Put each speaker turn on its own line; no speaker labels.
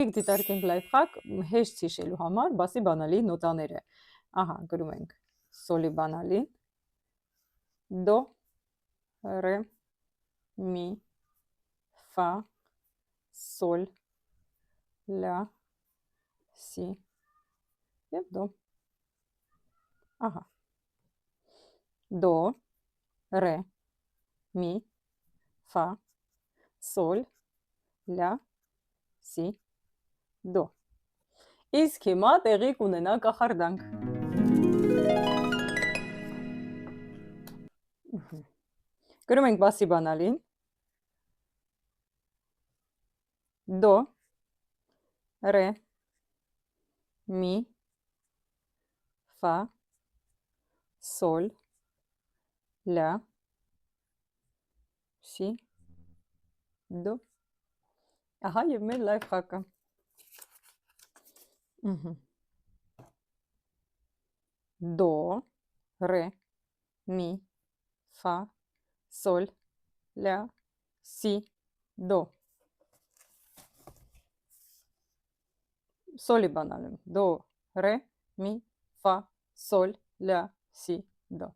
Դիտարկենք լայֆխակ հեշտ հիշելու համար բասի բանալի նոտաները։ Ահա, գրում ենք սոլի բանալին, դո, ռե, մի, ֆա, սոլ, լա, սի և դո։ Ահա, դո, ռե, մի, ֆա, սոլ, լա, սի, դո։ Իսկ հիմա տեղի կունենա կախարդանք։ Գրում ենք բասի բանալին, դո, ռե, մի, ֆա, սոլ, լա, սի, դո։ Ահա և մեր լայֆխակը։ Դո, ռե, մի, ֆա, սոլ, լա, սի, դո։ Սոլի բանալին, դո, ռե, մի, ֆա, սոլ, լա, սի, դո։